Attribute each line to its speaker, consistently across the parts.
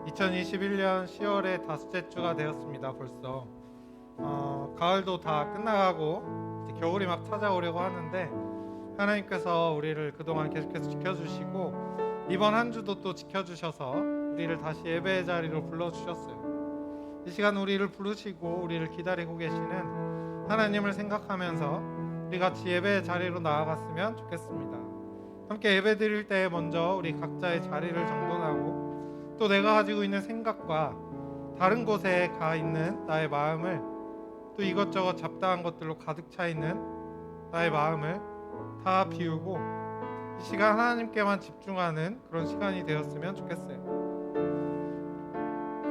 Speaker 1: 2021년 10월의 다섯째 주가 되었습니다. 벌써 가을도 다 끝나가고 이제 겨울이 막 찾아오려고 하는데 하나님께서 우리를 그동안 계속해서 지켜주시고 이번 한 주도 또 지켜주셔서 우리를 다시 예배의 자리로 불러주셨어요. 이 시간 우리를 부르시고 우리를 기다리고 계시는 하나님을 생각하면서 우리 같이 예배의 자리로 나아갔으면 좋겠습니다. 함께 예배 드릴 때 먼저 우리 각자의 자리를 정돈하고 또 내가 가지고 있는 생각과 다른 곳에 가 있는 나의 마음을 또 이것저것 잡다한 것들로 가득 차 있는 나의 마음을 다 비우고 이 시간 하나님께만 집중하는 그런 시간이 되었으면 좋겠어요.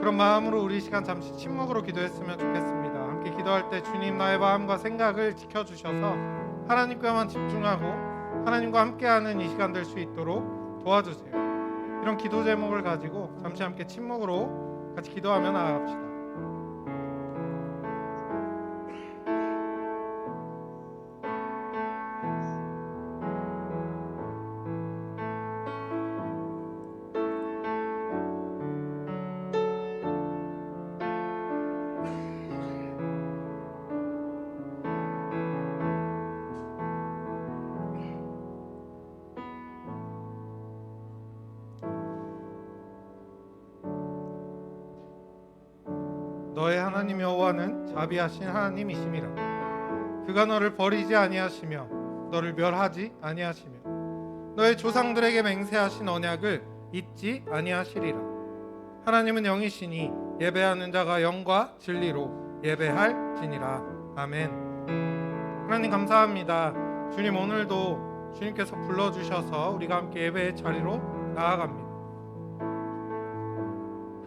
Speaker 1: 그런 마음으로 우리 시간 잠시 침묵으로 기도했으면 좋겠습니다. 함께 기도할 때 주님 나의 마음과 생각을 지켜주셔서 하나님께만 집중하고 하나님과 함께하는 이 시간 될 수 있도록 도와주세요. 이런 기도 제목을 가지고 잠시 함께 침묵으로 같이 기도하며 나아갑시다. 너의 하나님 여호와는 자비하신 하나님이심이라. 그가 너를 버리지 아니하시며 너를 멸하지 아니하시며 너의 조상들에게 맹세하신 언약을 잊지 아니하시리라. 하나님은 영이시니 예배하는 자가 영과 진리로 예배할지니라. 아멘. 하나님 감사합니다. 주님 오늘도 주님께서 불러주셔서 우리가 함께 예배의 자리로 나아갑니다.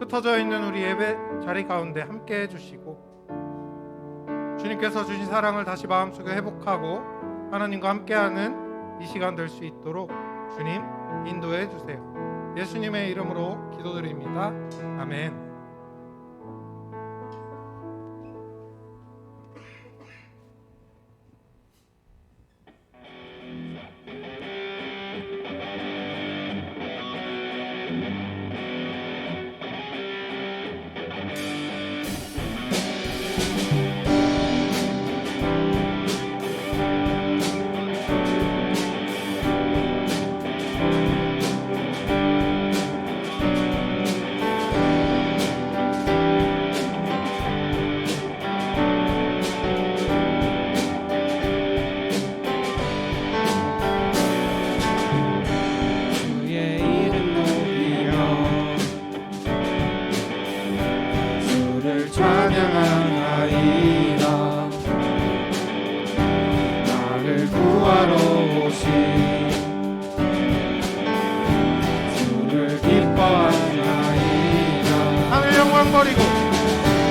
Speaker 1: 흩어져 있는 우리 예배 자리 가운데 함께 해주시고 주님께서 주신 사랑을 다시 마음속에 회복하고 하나님과 함께하는 이 시간 될 수 있도록 주님 인도해 주세요. 예수님의 이름으로 기도드립니다. 아멘.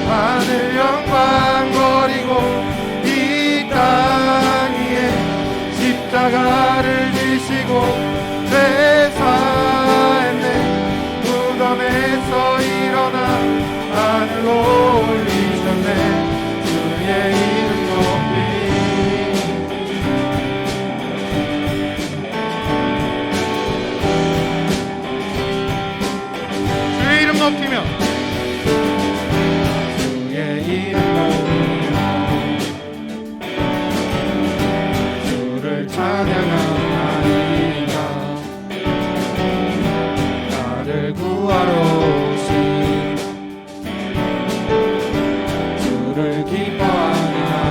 Speaker 1: 하늘 영광 버리고 이 땅 위에 십자가를 지시고 죄사했네. 무덤에서 일어나 하늘로 올리셨네. 주의 이름 높이 주의 이름 높이며 찬양하나이다. 나를 구하러 오신 주를 기뻐하나이다.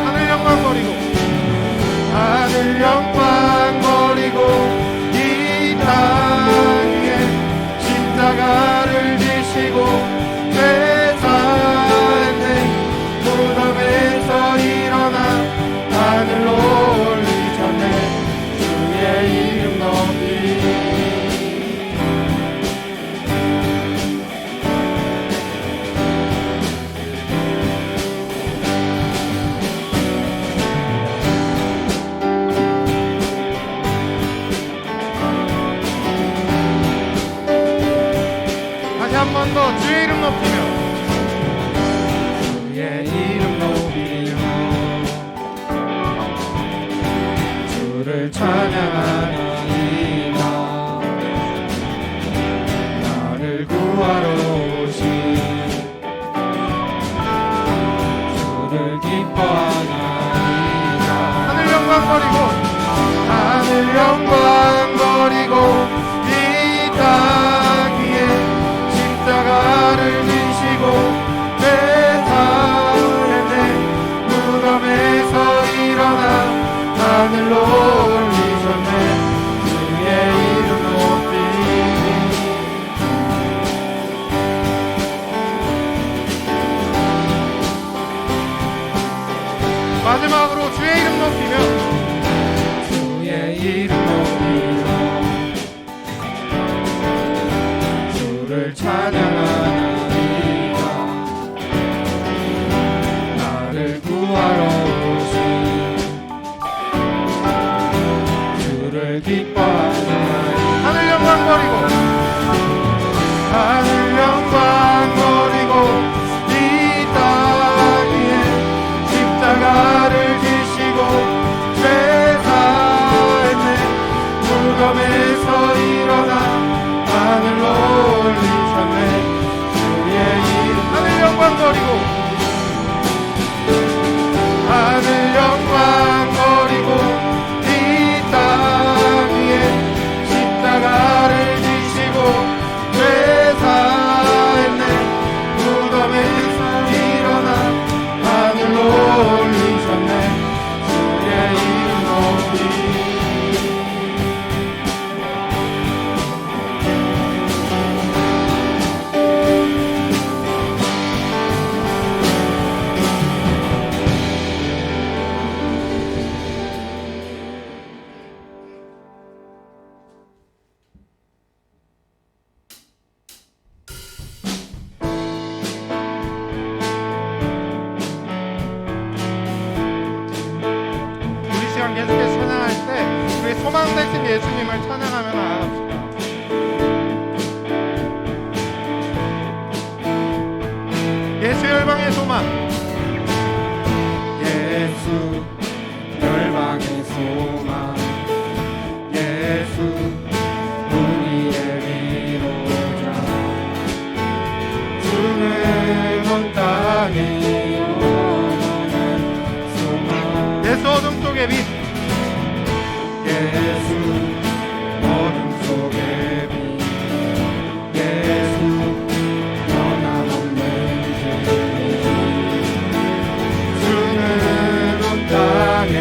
Speaker 1: 하늘 영광 버리고 하늘 영광 버리고 이 땅 위에 십자가를 지시고 죄사했네. 무덤에서 일어나 하늘로 올리셨네. 주의 이름 높이 다시 한 번 더 주의 이름 높이며 주의 이름 높이며 주를 찬양하나이다. 나를 구하
Speaker 2: 기뻐하시나니
Speaker 1: 하늘 영광 버리고
Speaker 2: 하늘 영광 버리고 이 땅 위에 십자가를 지시고 죄 사했네 무덤에서 일어나 하늘로 올리셨네 주의 이름
Speaker 1: 하늘 영광 버리고
Speaker 2: 하늘 영광 버리고 이 땅 위에 십자가를 지시고 죄 사했네 무덤에서 일어나 하늘로 올리셨네 주의 이름 높이
Speaker 1: 우리 시간 계속해서 찬양할 때 우리 소망 되신 예수님을 찬양하며 나아갑시다. 예수 열방의 소망
Speaker 2: 예수 열방의 소망 예수 우리의 위로자 주는 온 땅에 영원한 소망
Speaker 1: 예수 어둠 속의 빛
Speaker 2: 예수 어둠 속의 빛 예수 변함없는 주는 온 땅에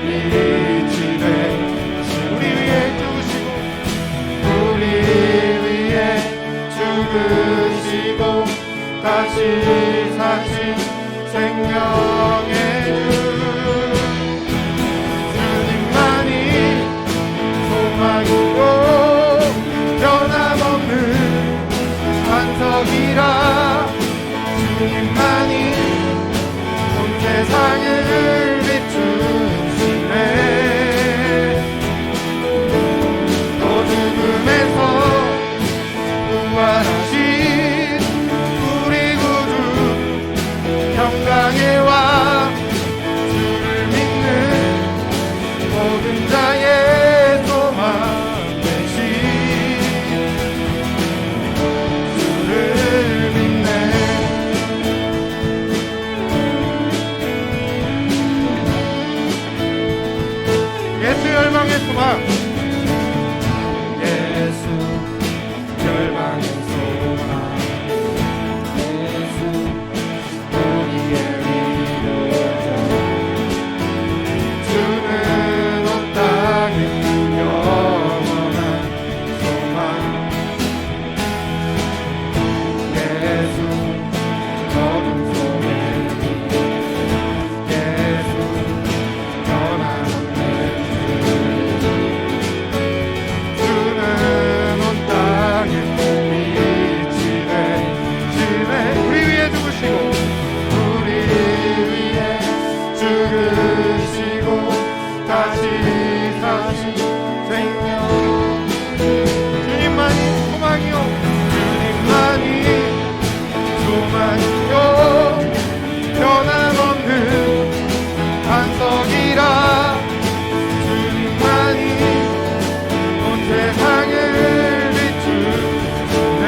Speaker 2: 빛이 되시고
Speaker 1: 우리 위에 죽으시고
Speaker 2: 우리 위해 죽으시고 다시 사신 생명의 주 주님만이 소망이고 변함없는 반석이라 주님만이 온 세상을 비추시네 어둠에서 부활하신 우리 구주 평강에 와 주를 믿는 모든 자의 소망 되신 주를 믿네
Speaker 1: 예수 열방의 소망
Speaker 2: 예수 열방의 소망 예수 우리의 위로자 주는 온 땅에 영원한 소망 예수 어둠 속의 빛 예수 변함없는 주는 온 땅에 빛이 되시네
Speaker 1: 우리 위에 죽으시고
Speaker 2: 우리 위해 죽으시고 다시 사신 생명
Speaker 1: 주님만이 소망이요
Speaker 2: 주님만이 소망이요 변함없는 반석이라 주님만이 온 세상을 비추네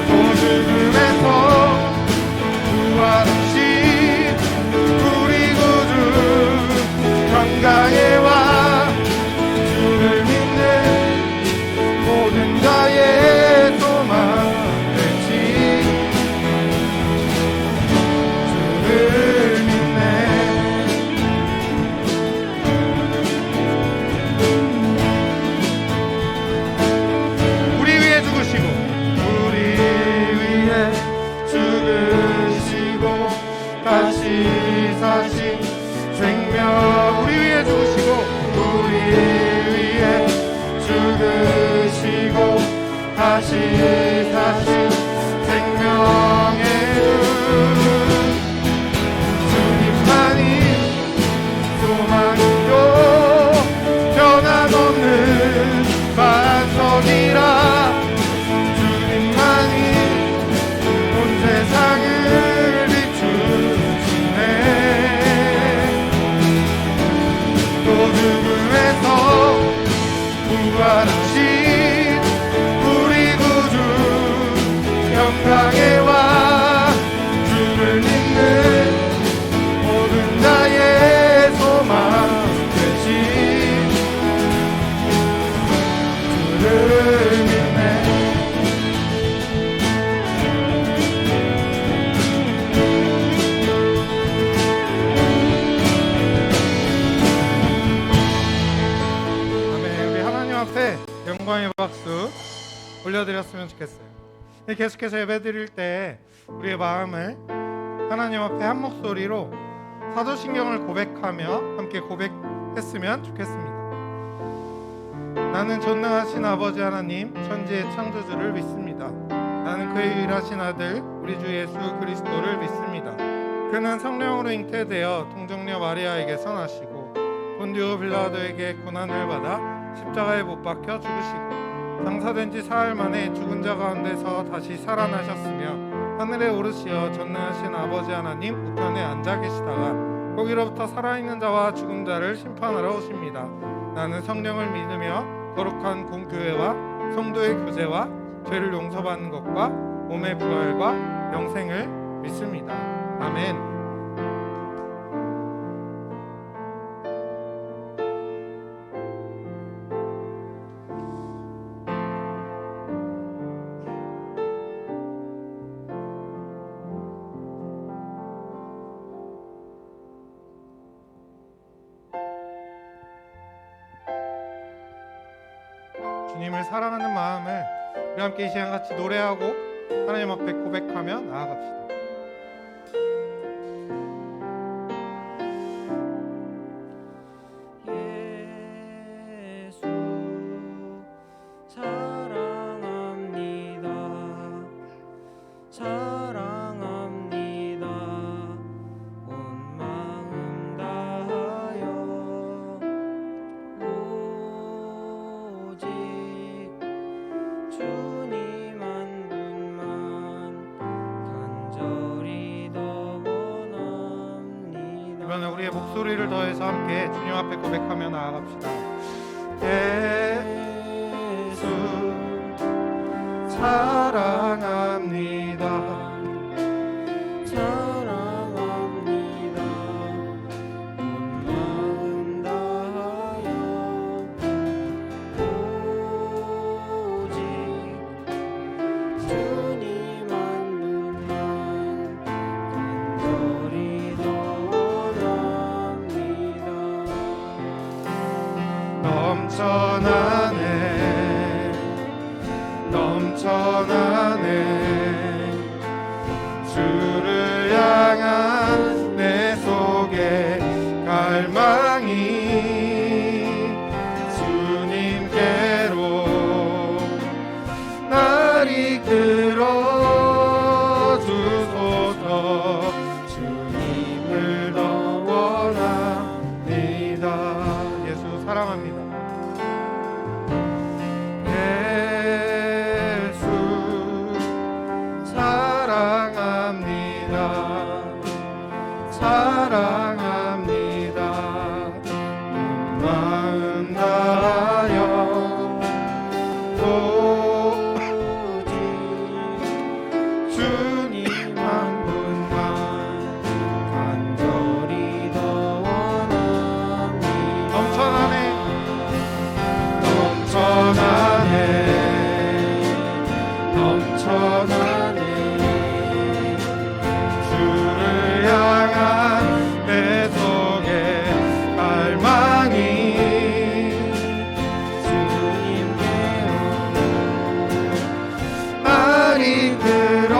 Speaker 2: 어둠에서 부활하신 우리 구주 평강에 와 주를 믿는 모든 자의 소망 되신 주를 믿네
Speaker 1: 우리 위에 죽으시고
Speaker 2: 우리 위해 죽으시고 다시 사신 생명
Speaker 1: 우리 위에 죽으시고 영광의 박수 올려드렸으면 좋겠어요. 계속해서 예배드릴 때 우리의 마음을 하나님 앞에 한 목소리로 사도신경을 고백하며 함께 고백했으면 좋겠습니다. 나는 전능하신 아버지 하나님 천지의 창조주를 믿습니다. 나는 그의 유일하신 아들 우리 주 예수 그리스도를 믿습니다. 그는 성령으로 잉태되어 동정녀 마리아에게서 나시고 본디오 빌라도에게 고난을 받아 십자가에 못 박혀 죽으시고 장사된 지 사흘 만에 죽은 자 가운데서 다시 살아나셨으며 하늘에 오르시어 전능하신 아버지 하나님 우편에 앉아 계시다가 거기로부터 살아있는 자와 죽은 자를 심판하러 오십니다. 나는 성령을 믿으며 거룩한 공교회와 성도의 교제와 죄를 용서받는 것과 몸의 부활과 영생을 믿습니다. 아멘. 주님을 사랑하는 마음을 우리 함께 이 시간 같이 노래하고 하나님 앞에 고백하며 나아갑시다.
Speaker 3: 예수 사랑합니다. 사랑합니다. 온 마음 다하여 오직 주님 한 분만 간절히 더 원합니다.
Speaker 1: 이번에 우리의 목소리를 더해서 함께 주님 앞에 고백하며 나아갑시다.
Speaker 3: 예수
Speaker 1: 사랑합니다.
Speaker 3: 사랑합니다. 온 마음 다하여 오직 주님 한 분만 간절히 더 원합니다.
Speaker 2: 넘쳐나네 넘쳐나네 주를 향한 내 속에 갈망이 주님께로 날 이끌어 주소서 주님을 더 원합니다.
Speaker 1: 예수 사랑합니다.
Speaker 2: 예수 사랑합니다. 사랑합니다. 온 마음 다하여 오직 주님 한 분만
Speaker 3: 간절히 더 원합니다.
Speaker 1: 넘쳐나네.
Speaker 2: 넘쳐나네 넘쳐나네 주를 향한 내 속에 갈망이
Speaker 3: 주님께로
Speaker 2: 날 이끌어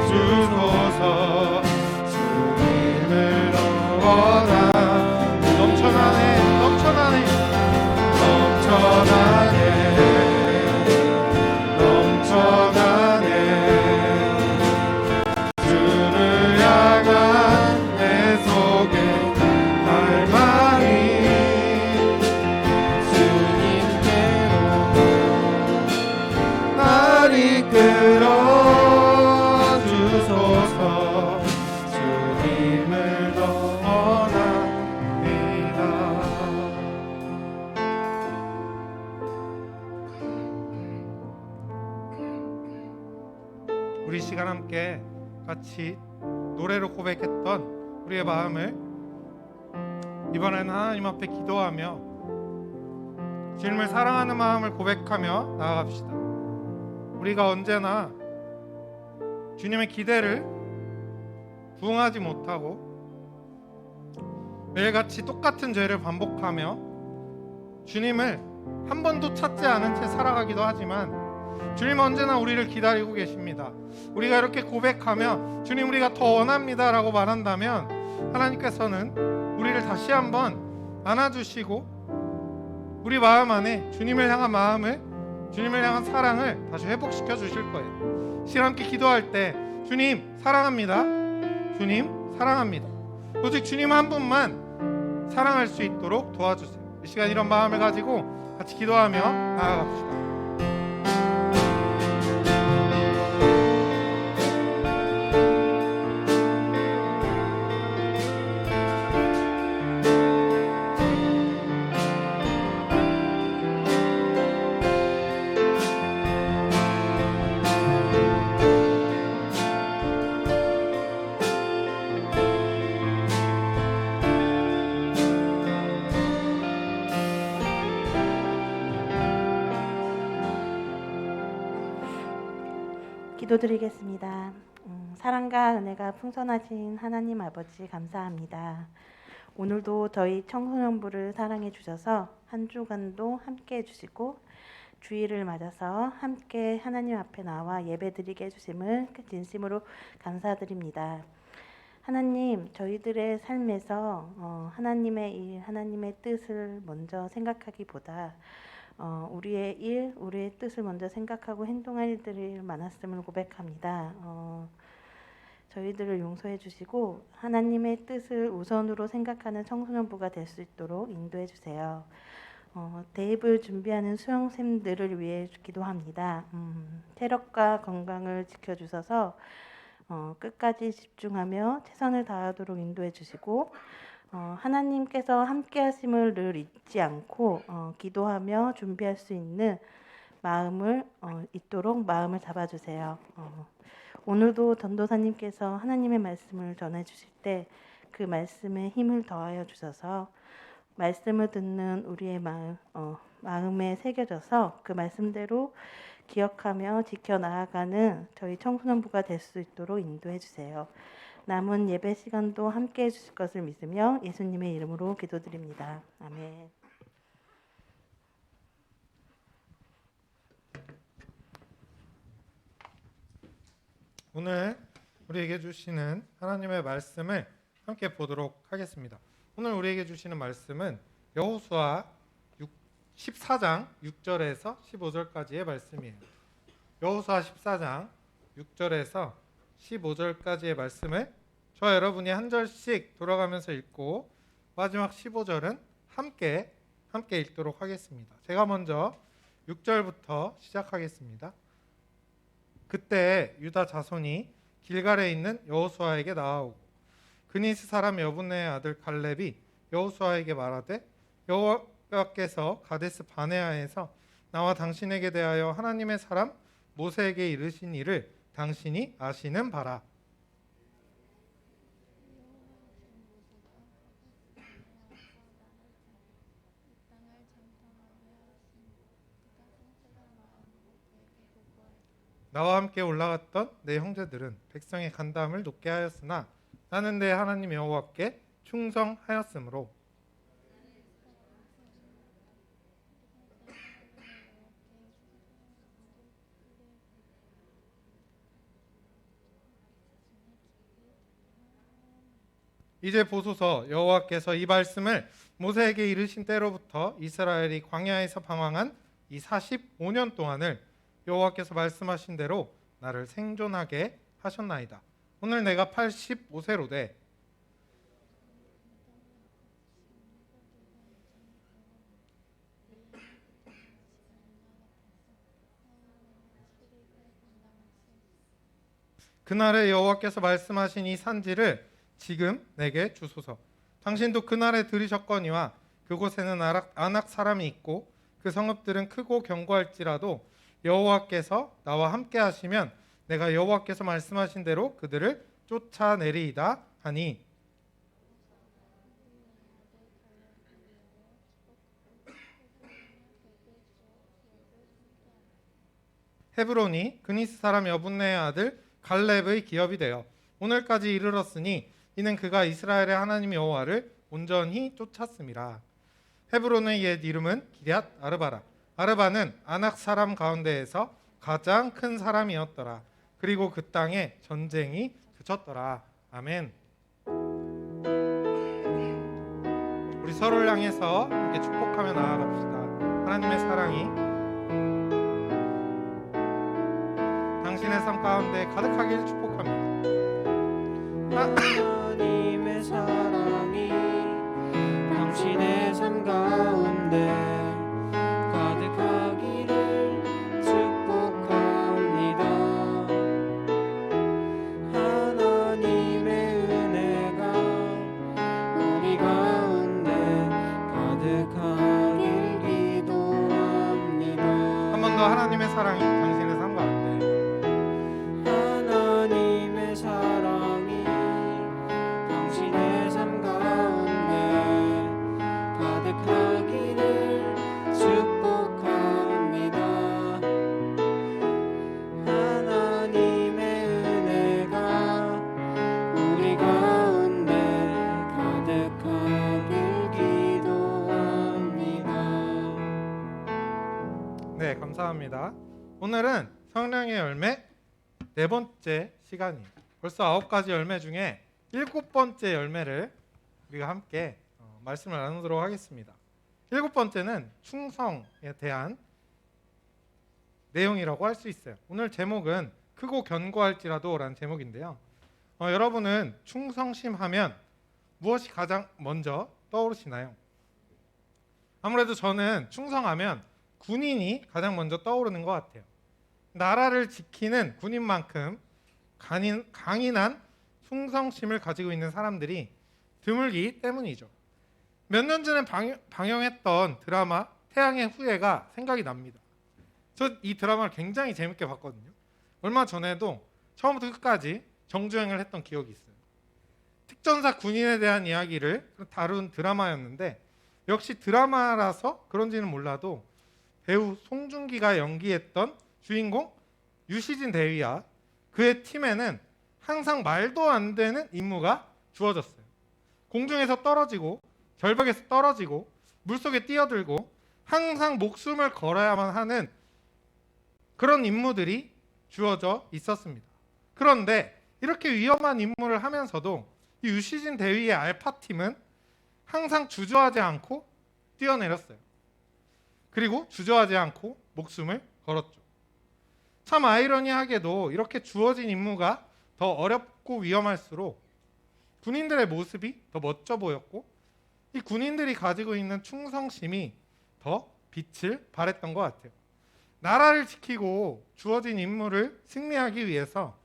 Speaker 2: 주소서 주님을 더 원하
Speaker 1: 넘쳐나네. 넘쳐나네.
Speaker 2: 넘쳐나네 넘쳐나네 주를 향한 내 속에 갈망이
Speaker 3: 주님께로
Speaker 2: 날 이끌어 주소서 주님을 더 원합니다.
Speaker 1: 우리 시간 함께 같이 노래로 고백했던 우리의 마음을 이번에는 하나님 앞에 기도하며 주님을 사랑하는 마음을 고백하며 나아갑시다. 우리가 언제나 주님의 기대를 부응하지 못하고 매일같이 똑같은 죄를 반복하며 주님을 한 번도 찾지 않은 채 살아가기도 하지만 주님 언제나 우리를 기다리고 계십니다. 우리가 이렇게 고백하며 주님 우리가 더 원합니다 라고 말한다면 하나님께서는 우리를 다시 한번 안아주시고 우리 마음 안에 주님을 향한 마음을, 주님을 향한 사랑을 다시 회복시켜 주실 거예요. 시간 함께 기도할 때 주님 사랑합니다, 주님 사랑합니다, 오직 주님 한 분만 사랑할 수 있도록 도와주세요. 이 시간 이런 마음을 가지고 같이 기도하며 나아갑시다.
Speaker 4: 기도드리겠습니다. 사랑과 은혜가 풍성하신 하나님 아버지 감사합니다. 오늘도 저희 청소년부를 사랑해 주셔서 한 주간도 함께 해주시고 주일을 맞아서 함께 하나님 앞에 나와 예배드리게 해주심을 진심으로 감사드립니다. 하나님, 저희들의 삶에서 하나님의 일, 하나님의 뜻을 먼저 생각하기보다 우리의 일, 우리의 뜻을 먼저 생각하고 행동할 일들이 많았음을 고백합니다. 저희들을 용서해 주시고 하나님의 뜻을 우선으로 생각하는 청소년부가 될 수 있도록 인도해 주세요. 대입을 준비하는 수험생들을 위해 기도합니다. 체력과 건강을 지켜주셔서 끝까지 집중하며 최선을 다하도록 인도해 주시고 하나님께서 함께 하심을 늘 잊지 않고 기도하며 준비할 수 있는 마음을 있도록 마음을 잡아주세요. 오늘도 전도사님께서 하나님의 말씀을 전해 주실 때 그 말씀에 힘을 더하여 주셔서 말씀을 듣는 우리의 마음에 새겨져서 그 말씀대로 기억하며 지켜나아가는 저희 청소년부가 될 수 있도록 인도해 주세요. 남은 예배 시간도 함께 해주실 것을 믿으며 예수님의 이름으로 기도드립니다. 아멘.
Speaker 1: 오늘 우리에게 주시는 하나님의 말씀을 함께 보도록 하겠습니다. 오늘 우리에게 주시는 말씀은 여호수아 14장 6절에서 15절까지의 말씀이에요. 여호수아 14장 6절에서 15절까지의 말씀을 저와 여러분이 한 절씩 돌아가면서 읽고 마지막 15절은 함께 읽도록 하겠습니다. 제가 먼저 6절부터 시작하겠습니다. 그때 유다 자손이 길갈에 있는 여호수아에게 나아오고 그니스 사람 여분의 아들 갈렙이 여호수아에게 말하되 여호와께서 가데스 바네아에서 나와 당신에게 대하여 하나님의 사람 모세에게 이르신 일을 당신이 아시는 바라. 나와 함께 올라갔던 내 형제들은 백성의 간담을 높게 하였으나 나는 내 하나님 여호와께 충성하였으므로 이제 보소서, 여호와께서 이 말씀을 모세에게 이르신 때로부터 이스라엘이 광야에서 방황한 이 45년 동안을 여호와께서 말씀하신 대로 나를 생존하게 하셨나이다. 오늘 내가 85세로 돼 그날에 여호와께서 말씀하신 이 산지를 지금 내게 주소서. 당신도 그날에 들으셨거니와 그곳에는 아낙 사람이 있고 그 성읍들은 크고 견고할지라도 여호와께서 나와 함께 하시면 내가 여호와께서 말씀하신 대로 그들을 쫓아내리이다 하니 헤브론이 그니스 사람 여분네의 아들 갈렙의 기업이 되어 오늘까지 이르렀으니 이는 그가 이스라엘의 하나님 여호와를 온전히 쫓았음이라. 헤브론의 옛 이름은 기럇 아르바라. 아르바는 아낙 사람 가운데에서 가장 큰 사람이었더라. 그리고 그 땅에 전쟁이 그쳤더라. 아멘. 우리 서로를 향해서 함께 축복하며 나아갑시다. 하나님의 사랑이 당신의 삶 가운데 가득하길 축복합니다.
Speaker 3: 하나님의 사랑이 당신의 삶 가운데 가득하기를 축복합니다. 하나님의 은혜가 우리 가운데 가득하길 기도합니다.
Speaker 1: 한 번 더 하나님의 사랑이 당신의 삶 가운데
Speaker 3: 하나님의 사랑이 당신의 삶 가운데 가득하기를 축복합니다. 하나님의 은혜가 우리 가운데 가득하길 기도합니다.
Speaker 1: 네, 감사합니다. 오늘은 성령의 열매 네 번째 시간이에요. 벌써 9가지 열매 중에 7번째 열매를 우리가 함께 말씀을 나누도록 하겠습니다. 7번째는 충성에 대한 내용이라고 할 수 있어요. 오늘 제목은 크고 견고할지라도 라는 제목인데요. 여러분은 충성심 하면 무엇이 가장 먼저 떠오르시나요? 아무래도 저는 충성하면 군인이 가장 먼저 떠오르는 것 같아요. 나라를 지키는 군인만큼 강인한 충성심을 가지고 있는 사람들이 드물기 때문이죠. 몇 년 전에 방영했던 드라마 태양의 후예가 생각이 납니다. 저 이 드라마를 굉장히 재밌게 봤거든요. 얼마 전에도 처음부터 끝까지 정주행을 했던 기억이 있어요. 특전사 군인에 대한 이야기를 다룬 드라마였는데 역시 드라마라서 그런지는 몰라도 배우 송중기가 연기했던 주인공 유시진 대위와 그의 팀에는 항상 말도 안 되는 임무가 주어졌어요. 공중에서 떨어지고 절벽에서 떨어지고 물속에 뛰어들고 항상 목숨을 걸어야만 하는 그런 임무들이 주어져 있었습니다. 그런데 이렇게 위험한 임무를 하면서도 이 유시진 대위의 알파팀은 항상 주저하지 않고 뛰어내렸어요. 그리고 주저하지 않고 목숨을 걸었죠. 참 아이러니하게도 이렇게 주어진 임무가 더 어렵고 위험할수록 군인들의 모습이 더 멋져 보였고 이 군인들이 가지고 있는 충성심이 더 빛을 발했던 것 같아요. 나라를 지키고 주어진 임무를 승리하기 위해서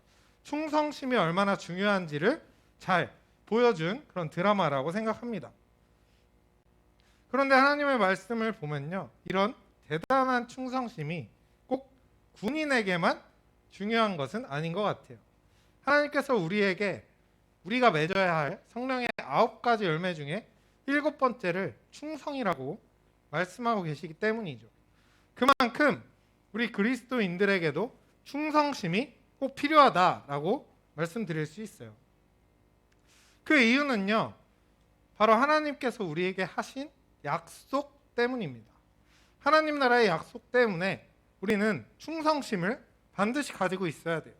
Speaker 1: 충성심이 얼마나 중요한지를 잘 보여준 그런 드라마라고 생각합니다. 그런데 하나님의 말씀을 보면요, 이런 대단한 충성심이 꼭 군인에게만 중요한 것은 아닌 것 같아요. 하나님께서 우리에게 우리가 맺어야 할 성령의 9가지 열매 중에 7번째를 충성이라고 말씀하고 계시기 때문이죠. 그만큼 우리 그리스도인들에게도 충성심이 꼭 필요하다라고 말씀드릴 수 있어요. 그 이유는요, 바로 하나님께서 우리에게 하신 약속 때문입니다. 하나님 나라의 약속 때문에 우리는 충성심을 반드시 가지고 있어야 돼요.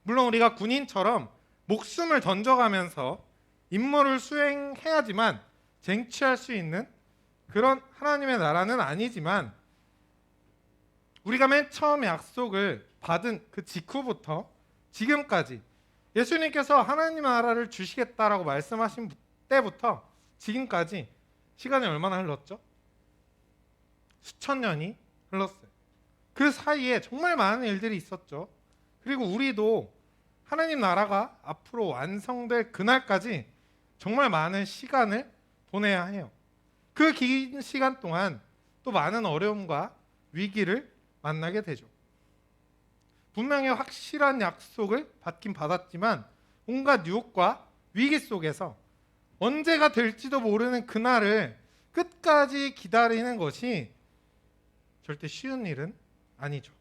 Speaker 1: 물론 우리가 군인처럼 목숨을 던져가면서 임무를 수행해야지만 쟁취할 수 있는 그런 하나님의 나라는 아니지만 우리가 맨 처음 약속을 받은 그 직후부터 지금까지 예수님께서 하나님 나라를 주시겠다라고 말씀하신 때부터 지금까지 시간이 얼마나 흘렀죠? 수천 년이 흘렀어요. 그 사이에 정말 많은 일들이 있었죠. 그리고 우리도 하나님 나라가 앞으로 완성될 그날까지 정말 많은 시간을 보내야 해요. 그 긴 시간 동안 또 많은 어려움과 위기를 만나게 되죠. 분명히 확실한 약속을 받긴 받았지만 온갖 유혹과 위기 속에서 언제가 될지도 모르는 그날을 끝까지 기다리는 것이 절대 쉬운 일은 아니죠.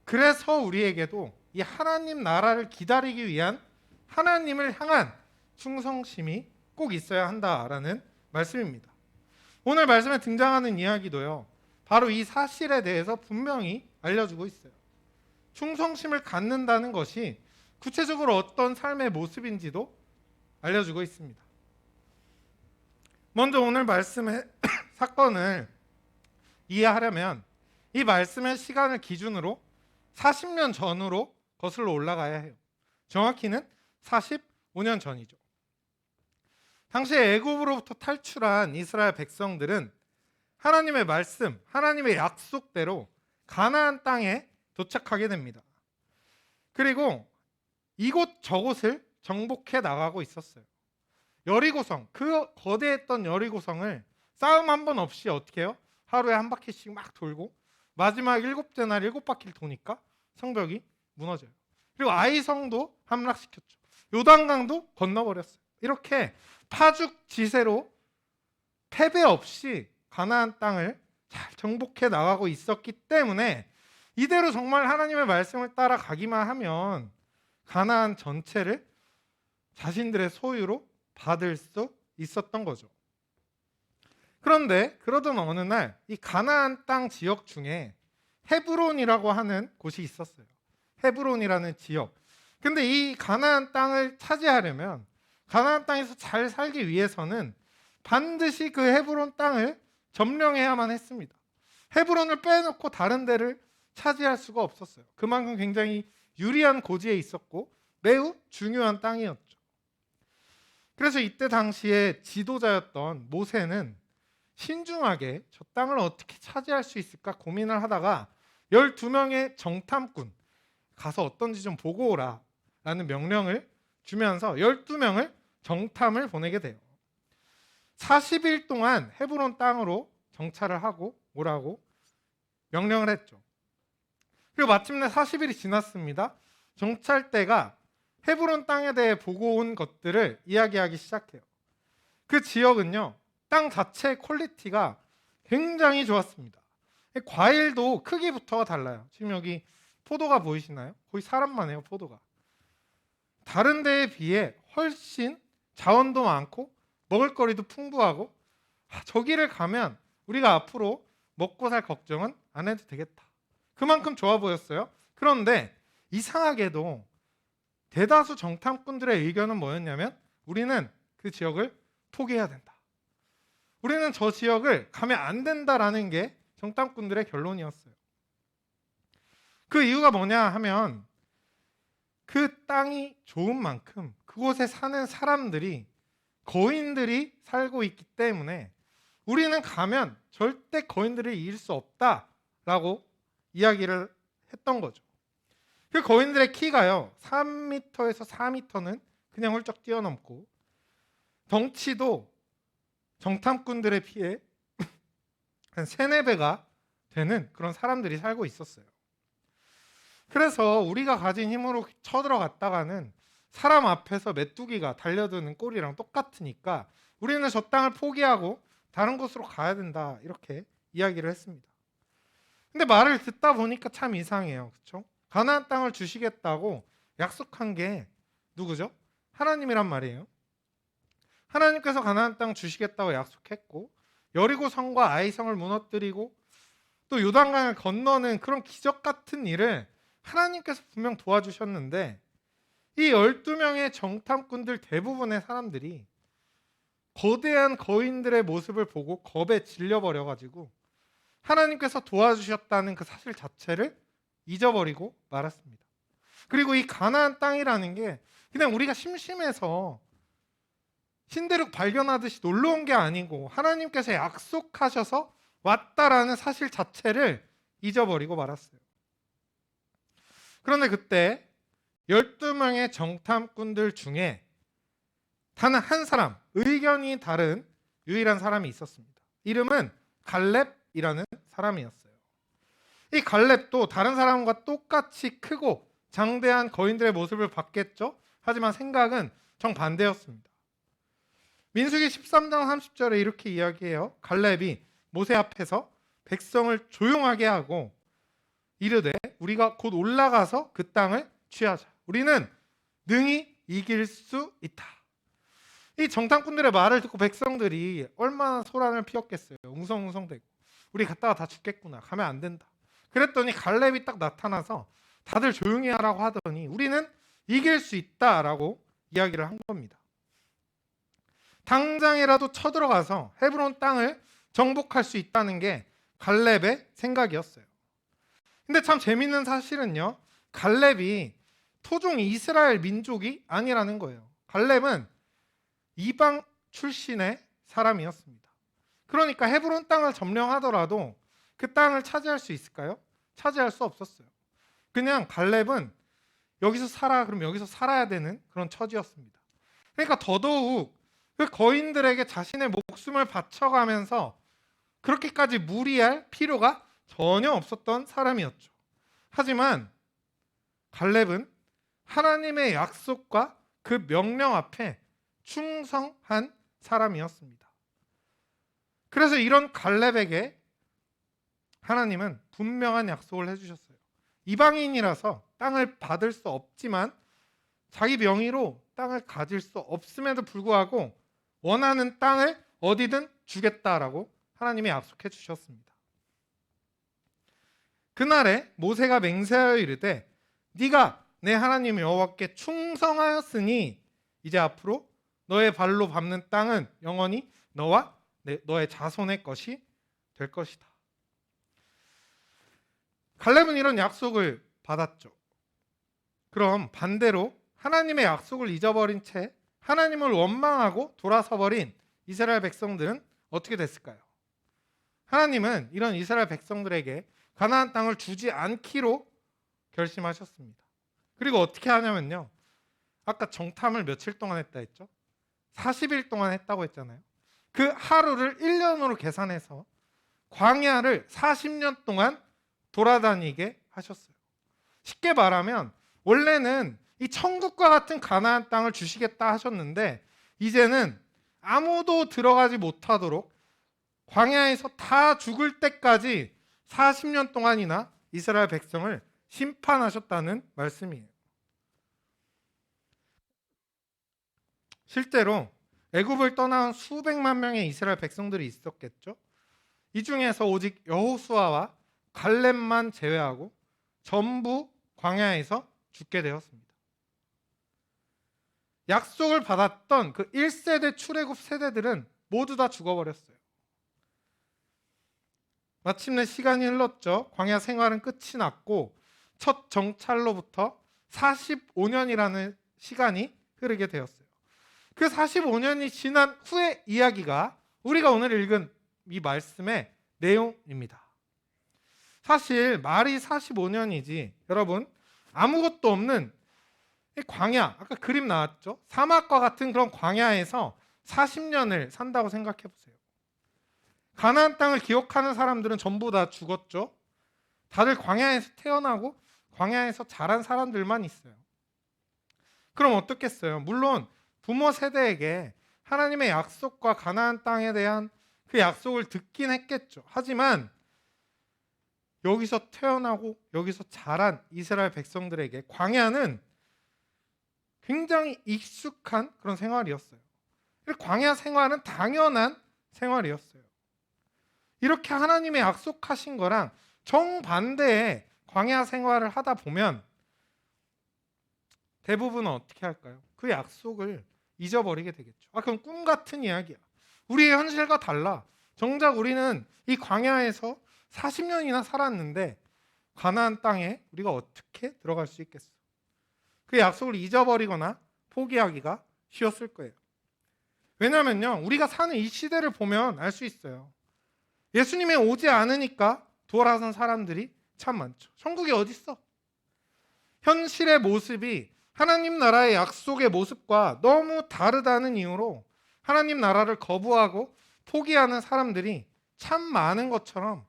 Speaker 1: 그래서 우리에게도 이 하나님 나라를 기다리기 위한 하나님을 향한 충성심이 꼭 있어야 한다라는 말씀입니다. 오늘 말씀에 등장하는 이야기도요, 바로 이 사실에 대해서 분명히 알려주고 있어요. 충성심을 갖는다는 것이 구체적으로 어떤 삶의 모습인지도 알려주고 있습니다. 먼저 오늘 말씀의 사건을 이해하려면 이 말씀의 시간을 기준으로 40년 전으로 거슬러 올라가야 해요. 정확히는 45년 전이죠. 당시에 애굽으로부터 탈출한 이스라엘 백성들은 하나님의 말씀, 하나님의 약속대로 가나안 땅에 도착하게 됩니다. 그리고 이곳 저곳을 정복해 나가고 있었어요. 여리고성, 그 거대했던 여리고성을 싸움 한 번 없이 어떻게 해요? 하루에 한 바퀴씩 막 돌고 마지막 7째 날 7바퀴를 도니까 성벽이 무너져요. 그리고 아이성도 함락시켰죠. 요단강도 건너버렸어요. 이렇게 파죽지세로 패배 없이 가나안 땅을 잘 정복해 나가고 있었기 때문에 이대로 정말 하나님의 말씀을 따라가기만 하면 가나안 전체를 자신들의 소유로 받을 수 있었던 거죠. 그런데 그러던 어느 날 이 가나안 땅 지역 중에 헤브론이라고 하는 곳이 있었어요. 헤브론이라는 지역. 근데 이 가나안 땅을 차지하려면, 가나안 땅에서 잘 살기 위해서는 반드시 그 헤브론 땅을 점령해야만 했습니다. 헤브론을 빼놓고 다른 데를 차지할 수가 없었어요. 그만큼 굉장히 유리한 고지에 있었고 매우 중요한 땅이었죠. 그래서 이때 당시에 지도자였던 모세는 신중하게 저 땅을 어떻게 차지할 수 있을까 고민을 하다가 12명의 정탐꾼, 가서 어떤지 좀 보고 오라 라는 명령을 주면서 12명을 정탐을 보내게 돼요. 40일 동안 헤브론 땅으로 정찰을 하고 오라고 명령을 했죠. 그리고 마침내 40일이 지났습니다. 정찰대가 헤브론 땅에 대해 보고 온 것들을 이야기하기 시작해요. 그 지역은요, 땅 자체의 퀄리티가 굉장히 좋았습니다. 과일도 크기부터가 달라요. 지금 여기 포도가 보이시나요? 거의 사람만 해요, 포도가. 다른 데에 비해 훨씬 자원도 많고 먹을거리도 풍부하고, 저기를 가면 우리가 앞으로 먹고 살 걱정은 안 해도 되겠다. 그만큼 좋아 보였어요. 그런데 이상하게도 대다수 정탐꾼들의 의견은 뭐였냐면, 우리는 그 지역을 포기해야 된다. 우리는 저 지역을 가면 안 된다라는 게 정탐꾼들의 결론이었어요. 그 이유가 뭐냐 하면, 그 땅이 좋은 만큼 그곳에 사는 사람들이, 거인들이 살고 있기 때문에 우리는 가면 절대 거인들을 이길 수 없다라고 이야기를 했던 거죠. 그 거인들의 키가요, 3m에서 4m는 그냥 훌쩍 뛰어넘고, 덩치도 정탐꾼들의 피에 한 3-4배가 되는 그런 사람들이 살고 있었어요. 그래서 우리가 가진 힘으로 쳐들어갔다가는 사람 앞에서 메뚜기가 달려드는 꼴이랑 똑같으니까 우리는 저 땅을 포기하고 다른 곳으로 가야 된다, 이렇게 이야기를 했습니다. 근데 말을 듣다 보니까 참 이상해요. 그렇죠? 가나안 땅을 주시겠다고 약속한 게 누구죠? 하나님이란 말이에요. 하나님께서 가나안 땅 주시겠다고 약속했고, 여리고성과 아이성을 무너뜨리고 또 요단강을 건너는 그런 기적 같은 일을 하나님께서 분명 도와주셨는데, 이 12명의 정탐꾼들 대부분의 사람들이 거대한 거인들의 모습을 보고 겁에 질려버려가지고 하나님께서 도와주셨다는 그 사실 자체를 잊어버리고 말았습니다. 그리고 이 가나안 땅이라는 게 그냥 우리가 심심해서 신대륙 발견하듯이 놀러 온 게 아니고 하나님께서 약속하셔서 왔다라는 사실 자체를 잊어버리고 말았어요. 그런데 그때 12명의 정탐꾼들 중에 단 한 사람, 의견이 다른 유일한 사람이 있었습니다. 이름은 갈렙이라는 사람이었어요. 이 갈렙도 다른 사람과 똑같이 크고 장대한 거인들의 모습을 봤겠죠. 하지만 생각은 정반대였습니다. 민수기 13장 30절에 이렇게 이야기해요. 갈렙이 모세 앞에서 백성을 조용하게 하고 이르되, 우리가 곧 올라가서 그 땅을 취하자. 우리는 능히 이길 수 있다. 이 정탐꾼들의 말을 듣고 백성들이 얼마나 소란을 피웠겠어요. 웅성웅성대고 우리 갔다가 다 죽겠구나, 가면 안 된다. 그랬더니 갈렙이 딱 나타나서 다들 조용히 하라고 하더니 우리는 이길 수 있다라고 이야기를 한 겁니다. 당장이라도 쳐들어가서 헤브론 땅을 정복할 수 있다는 게 갈렙의 생각이었어요. 근데 참 재밌는 사실은요, 갈렙이 토종 이스라엘 민족이 아니라는 거예요. 갈렙은 이방 출신의 사람이었습니다. 그러니까 헤브론 땅을 점령하더라도 그 땅을 차지할 수 있을까요? 차지할 수 없었어요. 그냥 갈렙은 여기서 살아, 그럼 여기서 살아야 되는 그런 처지였습니다. 그러니까 더더욱 그 거인들에게 자신의 목숨을 바쳐가면서 그렇게까지 무리할 필요가 전혀 없었던 사람이었죠. 하지만 갈렙은 하나님의 약속과 그 명령 앞에 충성한 사람이었습니다. 그래서 이런 갈렙에게 하나님은 분명한 약속을 해주셨어요. 이방인이라서 땅을 받을 수 없지만 자기 명의로 땅을 가질 수 없음에도 불구하고 원하는 땅을 어디든 주겠다라고 하나님이 약속해 주셨습니다. 그날에 모세가 맹세하여 이르되 네가 내 하나님 여호와께 충성하였으니 이제 앞으로 너의 발로 밟는 땅은 영원히 너와 너의 자손의 것이 될 것이다. 갈렙은 이런 약속을 받았죠. 그럼 반대로 하나님의 약속을 잊어버린 채 하나님을 원망하고 돌아서 버린 이스라엘 백성들은 어떻게 됐을까요? 하나님은 이런 이스라엘 백성들에게 가나안 땅을 주지 않기로 결심하셨습니다. 그리고 어떻게 하냐면요, 아까 정탐을 며칠 동안 했다 했죠? 40일 동안 했다고 했잖아요. 그 하루를 1년으로 계산해서 광야를 40년 동안 돌아다니게 하셨어요. 쉽게 말하면 원래는 이 천국과 같은 가나안 땅을 주시겠다 하셨는데 이제는 아무도 들어가지 못하도록 광야에서 다 죽을 때까지 40년 동안이나 이스라엘 백성을 심판하셨다는 말씀이에요. 실제로 애굽을 떠나온 수백만 명의 이스라엘 백성들이 있었겠죠. 이 중에서 오직 여호수아와 갈렙만 제외하고 전부 광야에서 죽게 되었습니다. 약속을 받았던 그 1세대 출애굽 세대들은 모두 다 죽어버렸어요. 마침내 시간이 흘렀죠. 광야 생활은 끝이 났고 첫 정찰로부터 45년이라는 시간이 흐르게 되었어요. 그 45년이 지난 후의 이야기가 우리가 오늘 읽은 이 말씀의 내용입니다. 사실 말이 45년이지 여러분, 아무것도 없는 광야, 아까 그림 나왔죠? 사막과 같은 그런 광야에서 40년을 산다고 생각해 보세요. 가나안 땅을 기억하는 사람들은 전부 다 죽었죠. 다들 광야에서 태어나고 광야에서 자란 사람들만 있어요. 그럼 어떻겠어요? 물론 부모 세대에게 하나님의 약속과 가나안 땅에 대한 그 약속을 듣긴 했겠죠. 하지만 여기서 태어나고 여기서 자란 이스라엘 백성들에게 광야는 굉장히 익숙한 그런 생활이었어요. 광야 생활은 당연한 생활이었어요. 이렇게 하나님의 약속하신 거랑 정반대의 광야 생활을 하다 보면 대부분은 어떻게 할까요? 그 약속을 잊어버리게 되겠죠. 그럼 꿈 같은 이야기야. 우리의 현실과 달라. 정작 우리는 이 광야에서 40년이나 살았는데 가나안 땅에 우리가 어떻게 들어갈 수 있겠어? 그 약속을 잊어버리거나 포기하기가 쉬웠을 거예요. 왜냐면요, 우리가 사는 이 시대를 보면 알 수 있어요. 예수님이 오지 않으니까 돌아선 사람들이 참 많죠. 천국이 어디 있어? 현실의 모습이 하나님 나라의 약속의 모습과 너무 다르다는 이유로 하나님 나라를 거부하고 포기하는 사람들이 참 많은 것처럼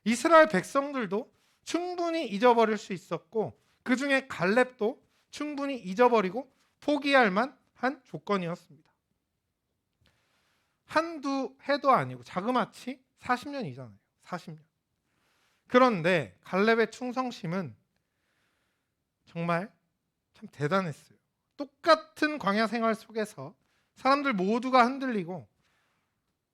Speaker 1: 이스라엘 백성들도 충분히 잊어버릴 수 있었고 그 중에 갈렙도 충분히 잊어버리고 포기할 만한 조건이었습니다. 한두 해도 아니고 자그마치 40년이잖아요. 40년. 그런데 갈렙의 충성심은 정말 참 대단했어요. 똑같은 광야 생활 속에서 사람들 모두가 흔들리고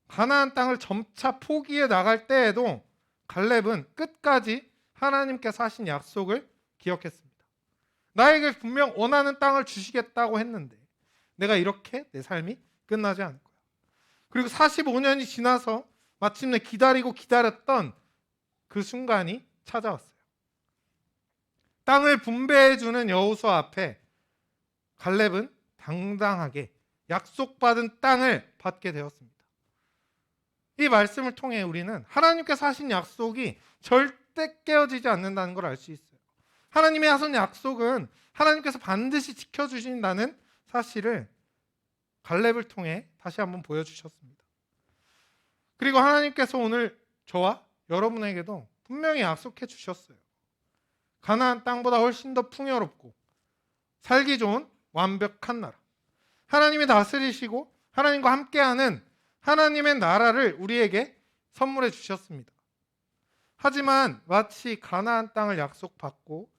Speaker 1: 가나안 땅을 점차 포기해 나갈 때에도 갈렙은 끝까지 하나님께서 하신 약속을 기억했습니다. 나에게 분명 원하는 땅을 주시겠다고 했는데 내가 이렇게 내 삶이 끝나지 않을 거야. 그리고 45년이 지나서 마침내 기다리고 기다렸던 그 순간이 찾아왔어요. 땅을 분배해주는 여호수아 앞에 갈렙은 당당하게 약속받은 땅을 받게 되었습니다. 이 말씀을 통해 우리는 하나님께서 하신 약속이 절대 깨어지지 않는다는 걸 알 수 있어요. 하나님의 하신 약속은 하나님께서 반드시 지켜주신다는 사실을 갈렙을 통해 다시 한번 보여주셨습니다. 그리고 하나님께서 오늘 저와 여러분에게도 분명히 약속해 주셨어요. 가나안 땅보다 훨씬 더 풍요롭고 살기 좋은 완벽한 나라, 하나님이 다스리시고 하나님과 함께하는 하나님의 나라를 우리에게 선물해 주셨습니다. 하지만 마치 가나안 땅을 약속받고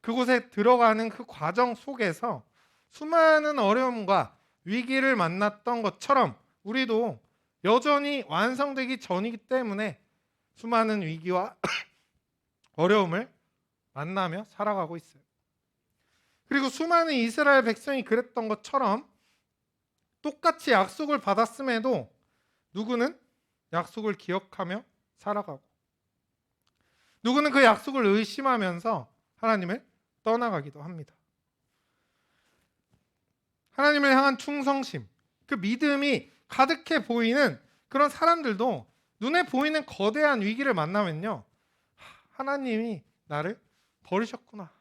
Speaker 1: 그곳에 들어가는 그 과정 속에서 수많은 어려움과 위기를 만났던 것처럼 우리도 여전히 완성되기 전이기 때문에 수많은 위기와 어려움을 만나며 살아가고 있어요. 그리고 수많은 이스라엘 백성이 그랬던 것처럼 똑같이 약속을 받았음에도 누구는 약속을 기억하며 살아가고 누구는 그 약속을 의심하면서 하나님을 떠나가기도 합니다. 하나님을 향한 충성심, 그 믿음이 가득해 보이는 그런 사람들도 눈에 보이는 거대한 위기를 만나면요, 하나님이 나를 버리셨구나,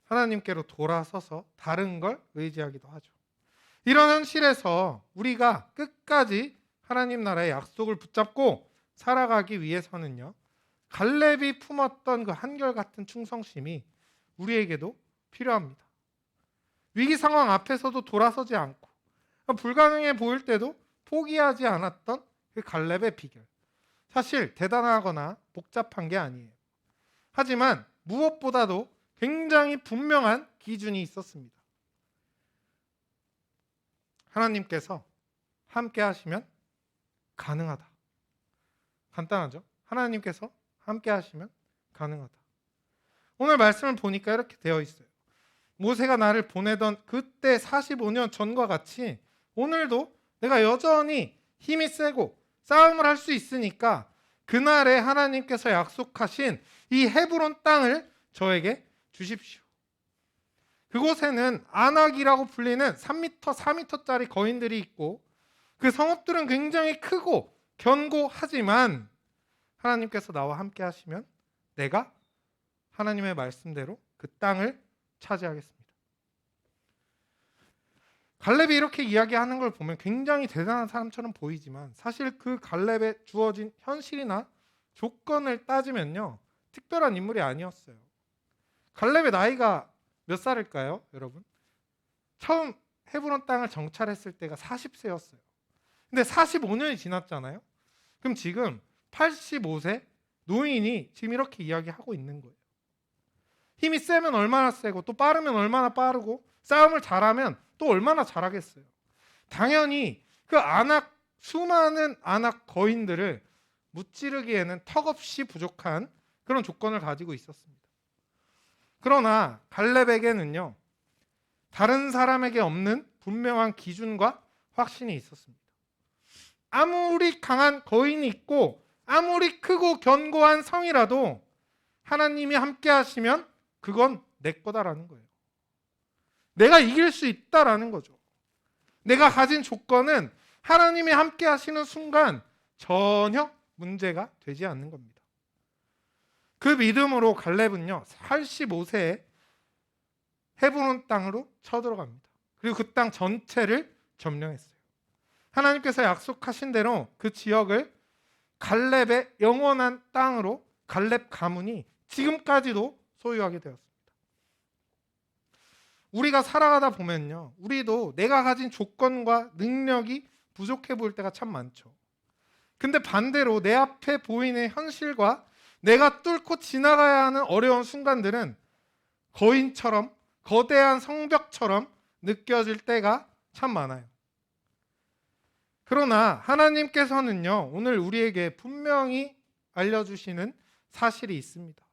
Speaker 1: 하나님께로 돌아서서 다른 걸 의지하기도 하죠. 이런 현실에서 우리가 끝까지 하나님 나라의 약속을 붙잡고 살아가기 위해서는요, 갈렙이 품었던 그 한결같은 충성심이 우리에게도 필요합니다. 위기 상황 앞에서도 돌아서지 않고 불가능해 보일 때도 포기하지 않았던 그 갈렙의 비결, 사실 대단하거나 복잡한 게 아니에요. 하지만 무엇보다도 굉장히 분명한 기준이 있었습니다. 하나님께서 함께 하시면 가능하다. 간단하죠? 하나님께서 함께 하시면 가능하다. 오늘 말씀을 보니까 이렇게 되어 있어요. 모세가 나를 보내던 그때 45년 전과 같이 오늘도 내가 여전히 힘이 세고 싸움을 할 수 있으니까 그날에 하나님께서 약속하신 이 헤브론 땅을 저에게 주십시오. 그곳에는 아낙이라고 불리는 3m, 4m짜리 거인들이 있고 그 성읍들은 굉장히 크고 견고하지만 하나님께서 나와 함께 하시면 내가 하나님의 말씀대로 그 땅을 차지하겠습니다. 갈렙이 이렇게 이야기하는 걸 보면 굉장히 대단한 사람처럼 보이지만 사실 그 갈렙에 주어진 현실이나 조건을 따지면요, 특별한 인물이 아니었어요. 갈렙의 나이가 몇 살일까요, 여러분? 처음 헤브론 땅을 정찰했을 때가 40세였어요. 근데 45년이 지났잖아요. 그럼 지금 85세 노인이 지금 이렇게 이야기하고 있는 거예요. 힘이 세면 얼마나 세고 또 빠르면 얼마나 빠르고 싸움을 잘하면 또 얼마나 잘하겠어요. 당연히 그 수많은 아낙 거인들을 무찌르기에는 턱없이 부족한 그런 조건을 가지고 있었습니다. 그러나 갈렙에게는요, 다른 사람에게 없는 분명한 기준과 확신이 있었습니다. 아무리 강한 거인이 있고 아무리 크고 견고한 성이라도 하나님이 함께 하시면 그건 내 거다라는 거예요. 내가 이길 수 있다라는 거죠. 내가 가진 조건은 하나님이 함께 하시는 순간 전혀 문제가 되지 않는 겁니다. 그 믿음으로 갈렙은요, 85세에 헤브론 땅으로 쳐들어갑니다. 그리고 그 땅 전체를 점령했어요. 하나님께서 약속하신 대로 그 지역을 갈렙의 영원한 땅으로 갈렙 가문이 지금까지도 소유하게 되었습니다. 우리가 살아가다 보면요, 우리도 내가 가진 조건과 능력이 부족해 보일 때가 참 많죠. 근데 반대로 내 앞에 보이는 현실과 내가 뚫고 지나가야 하는 어려운 순간들은 거인처럼 거대한 성벽처럼 느껴질 때가 참 많아요. 그러나 하나님께서는요, 오늘 우리에게 분명히 알려주시는 사실이 있습니다.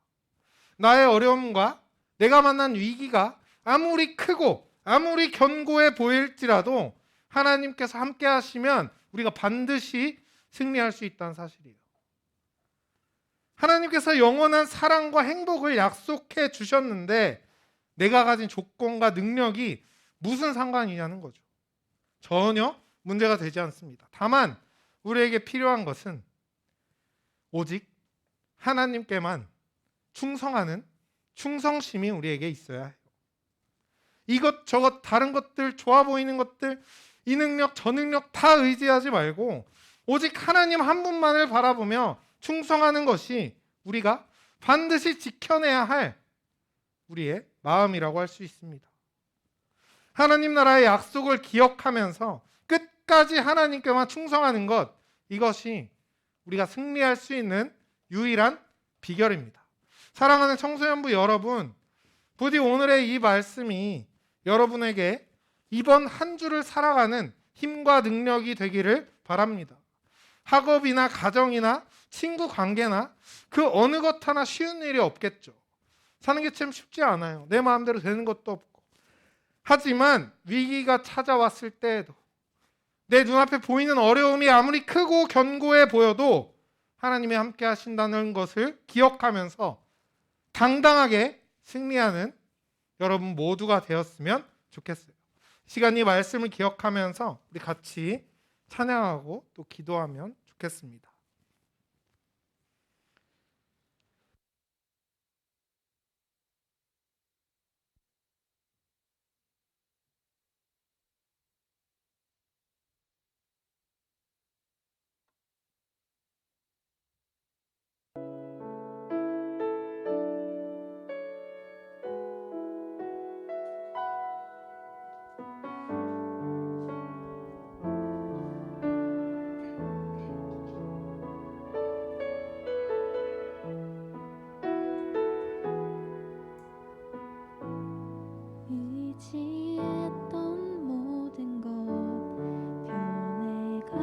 Speaker 1: 나의 어려움과 내가 만난 위기가 아무리 크고 아무리 견고해 보일지라도 하나님께서 함께 하시면 우리가 반드시 승리할 수 있다는 사실이에요. 하나님께서 영원한 사랑과 행복을 약속해 주셨는데 내가 가진 조건과 능력이 무슨 상관이냐는 거죠. 전혀 문제가 되지 않습니다. 다만 우리에게 필요한 것은 오직 하나님께만 충성하는 충성심이 우리에게 있어야 해요. 이것저것 다른 것들, 좋아 보이는 것들, 이 능력 저 능력 다 의지하지 말고 오직 하나님 한 분만을 바라보며 충성하는 것이 우리가 반드시 지켜내야 할 우리의 마음이라고 할 수 있습니다. 하나님 나라의 약속을 기억하면서 끝까지 하나님께만 충성하는 것, 이것이 우리가 승리할 수 있는 유일한 비결입니다. 사랑하는 청소년부 여러분, 부디 오늘의 이 말씀이 여러분에게 이번 한 주를 살아가는 힘과 능력이 되기를 바랍니다. 학업이나 가정이나 친구 관계나 그 어느 것 하나 쉬운 일이 없겠죠. 사는 게 참 쉽지 않아요. 내 마음대로 되는 것도 없고. 하지만 위기가 찾아왔을 때에도 내 눈앞에 보이는 어려움이 아무리 크고 견고해 보여도 하나님이 함께 하신다는 것을 기억하면서 당당하게 승리하는 여러분 모두가 되었으면 좋겠어요. 시간 이 말씀을 기억하면서 우리 같이 찬양하고 또 기도하면 좋겠습니다.
Speaker 5: 의지했던 모든 것 변해가고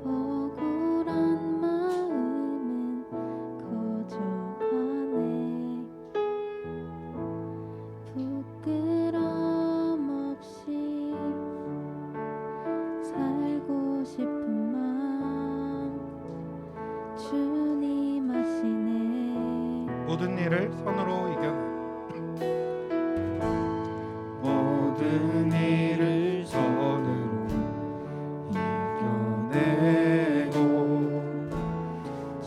Speaker 5: 억울한 마음은 커져가네. 부끄럼 없이 살고 싶은 마음 주님 아시네.
Speaker 1: 모든 일을 선으로 이겨내.
Speaker 2: 모든 일을 선으로 이겨내고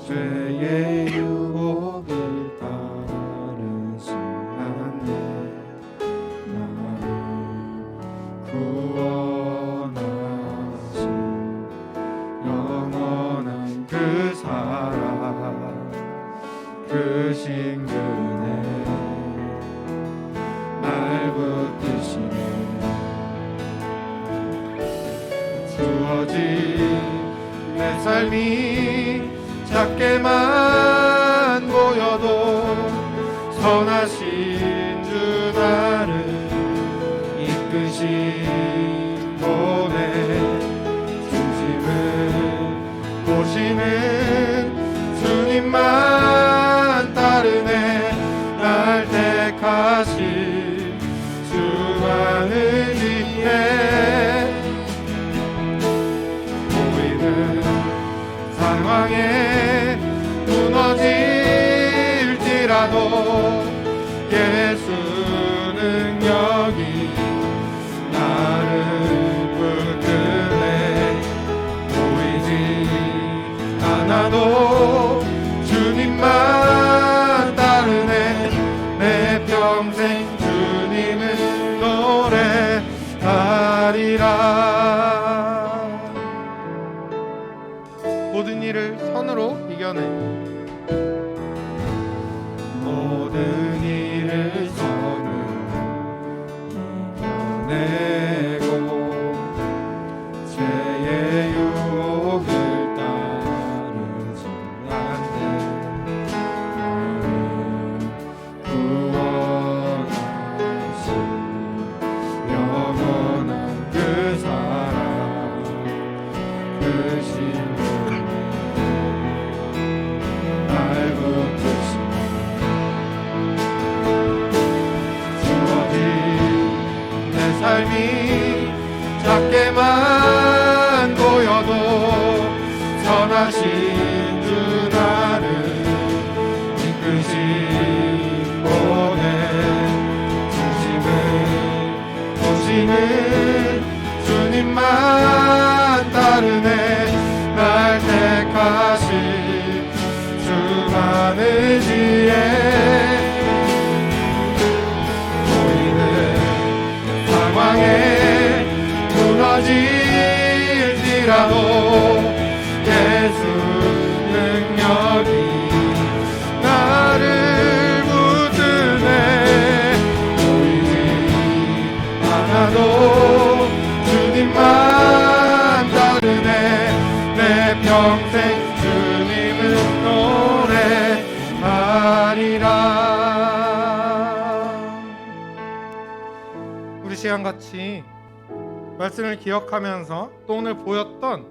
Speaker 2: 죄의 유혹을 따르지 않네. 나를 구원하신 영원한 그 사랑, 그 신근에 날 붙드시네. 주어진 내 삶이 작게만 보여도 선하신 주 나를 이끄신 분의 중심을 보시는 주님만 따르네. 날 택하신 주만을 위해 보이는 상황에 무너질지라도 예수는 여기 나를 붙드네. 보이지 않아도 주님만 따르네. 내 평생 주님을 노래하리라.
Speaker 1: 모든 일을 선으로 이겨내.
Speaker 2: 모든 일을 선으로 이겨내고 죄의 유혹을 따르지 않네. 나를 구원하신 작게만 보여도 선하신 주 나를 이끄시고는 중심을 보시는 주님만 따르네. 날 택하신 주만을 지혜 보이는 상황에 무너질지라도 예수 능력이 나를 붙드네. 보이지 않아도 주님만 따르네. 내 평생 주님을 노래하리라.
Speaker 1: 우리 시간 같이 말씀을 기억하면서 또 오늘 보였던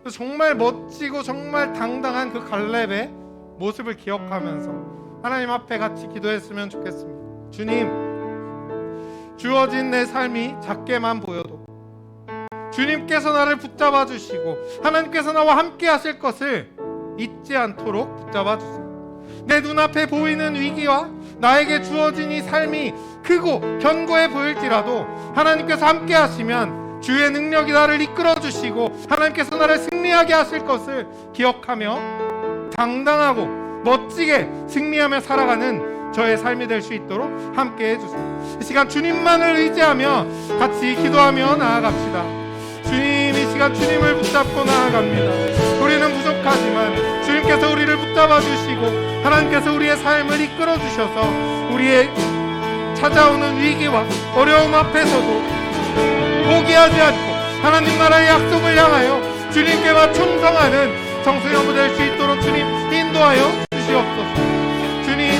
Speaker 1: 그 정말 멋지고 정말 당당한 그 갈렙의 모습을 기억하면서 하나님 앞에 같이 기도했으면 좋겠습니다. 주님, 주어진 내 삶이 작게만 보여도 주님께서 나를 붙잡아 주시고 하나님께서 나와 함께 하실 것을 잊지 않도록 붙잡아 주세요. 내 눈앞에 보이는 위기와 나에게 주어진 이 삶이 크고 견고해 보일지라도 하나님께서 함께 하시면 주의 능력이 나를 이끌어 주시고 하나님께서 나를 승리하게 하실 것을 기억하며 당당하고 멋지게 승리하며 살아가는 저의 삶이 될 수 있도록 함께 해주세요. 이 시간 주님만을 의지하며 같이 기도하며 나아갑시다. 주님, 이 시간 주님을 붙잡고 나아갑니다. 우리는 부족하지만 주님께서 우리를 붙잡아 주시고 하나님께서 우리의 삶을 이끌어 주셔서 우리의 찾아오는 위기와 어려움 앞에서도 포기하지 않고 하나님 나라의 약속을 향하여 주님께만 충성하는 성수여부 될 수 있도록 주님 인도하여 주시옵소서. 주님,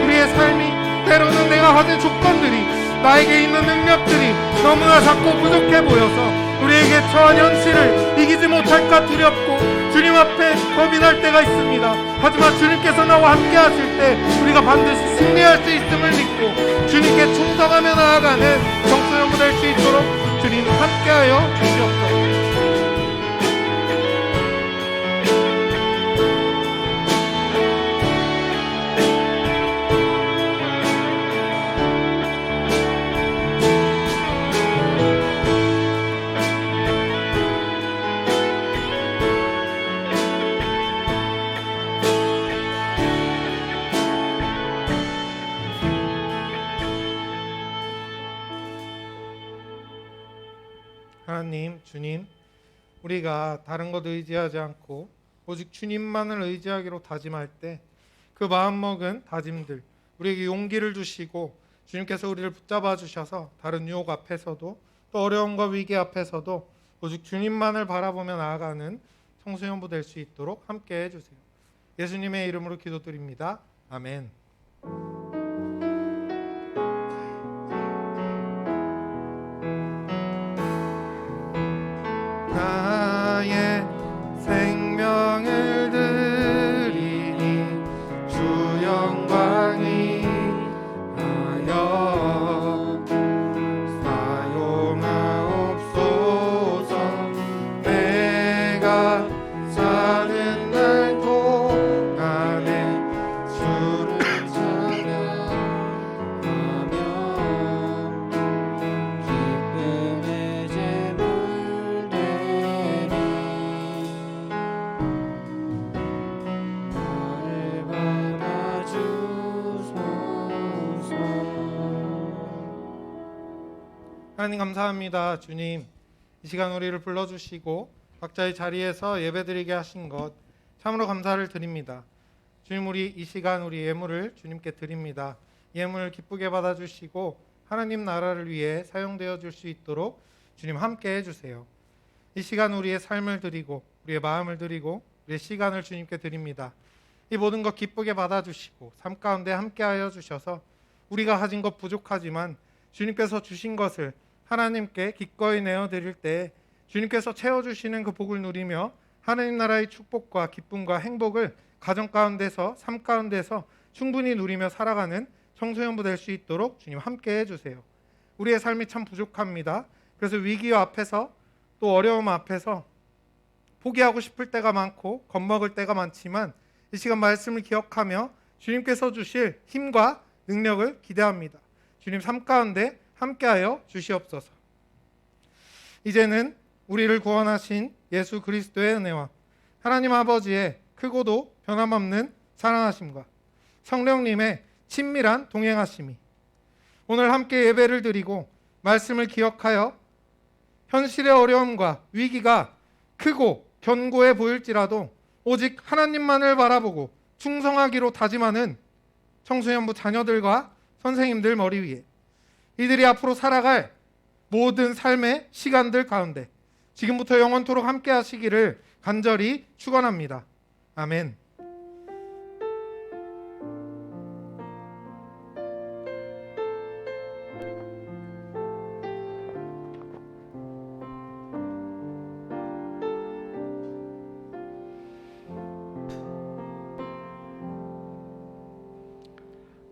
Speaker 1: 우리의 삶이 때로는 내가 가진 조건들이 나에게 있는 능력들이 너무나 작고 부족해 보여서 우리에게 처한 현실을 이기지 못할까 두렵고 주님 앞에 겁이 날 때가 있습니다. 하지만 주님께서 나와 함께 하실 때 우리가 반드시 승리할 수 있음을 믿고 주님께 충성하며 나아가는 성수여부 될 수 있도록 주님 함께하여 주시옵소서. 하나님, 주님, 우리가 다른 것 의지하지 않고 오직 주님만을 의지하기로 다짐할 때 그 마음먹은 다짐들 우리에게 용기를 주시고 주님께서 우리를 붙잡아 주셔서 다른 유혹 앞에서도 또 어려움과 위기 앞에서도 오직 주님만을 바라보며 나아가는 성수연부 될 수 있도록 함께 해주세요. 예수님의 이름으로 기도드립니다. 아멘.
Speaker 2: 나의 생명을 드리니 주 영광이 하여 사용하옵소서. 내가 사는 날 동안에 주를
Speaker 3: 찬양하며 기쁨의 제물 되리. 나를 받아주소서.
Speaker 1: 하나님 감사합니다. 주님, 이 시간 우리를 불러주시고 각자의 자리에서 예배드리게 하신 것 참으로 감사를 드립니다. 주님, 우리 이 시간 우리 예물을 주님께 드립니다. 예물을 기쁘게 받아주시고 하나님 나라를 위해 사용되어 줄 수 있도록 주님 함께 해주세요. 이 시간 우리의 삶을 드리고 우리의 마음을 드리고 우리의 시간을 주님께 드립니다. 이 모든 것 기쁘게 받아주시고 삶 가운데 함께하여 주셔서 우리가 가진 것 부족하지만 주님께서 주신 것을 하나님께 기꺼이 내어드릴 때 주님께서 채워주시는 그 복을 누리며 하나님 나라의 축복과 기쁨과 행복을 가정 가운데서 삶 가운데서 충분히 누리며 살아가는 청소년부 될 수 있도록 주님 함께 해주세요. 우리의 삶이 참 부족합니다. 그래서 위기와 앞에서 또 어려움 앞에서 포기하고 싶을 때가 많고 겁먹을 때가 많지만 이 시간 말씀을 기억하며 주님께서 주실 힘과 능력을 기대합니다. 주님 삶 가운데 함께하여 주시옵소서. 이제는 우리를 구원하신 예수 그리스도의 은혜와 하나님 아버지의 크고도 변함없는 사랑하심과 성령님의 친밀한 동행하심이 오늘 함께 예배를 드리고 말씀을 기억하여 현실의 어려움과 위기가 크고 견고해 보일지라도 오직 하나님만을 바라보고 충성하기로 다짐하는 청소년부 자녀들과 선생님들 머리 위에 이들이 앞으로 살아갈 모든 삶의 시간들 가운데 지금부터 영원토록 함께 하시기를 간절히 축원합니다. 아멘.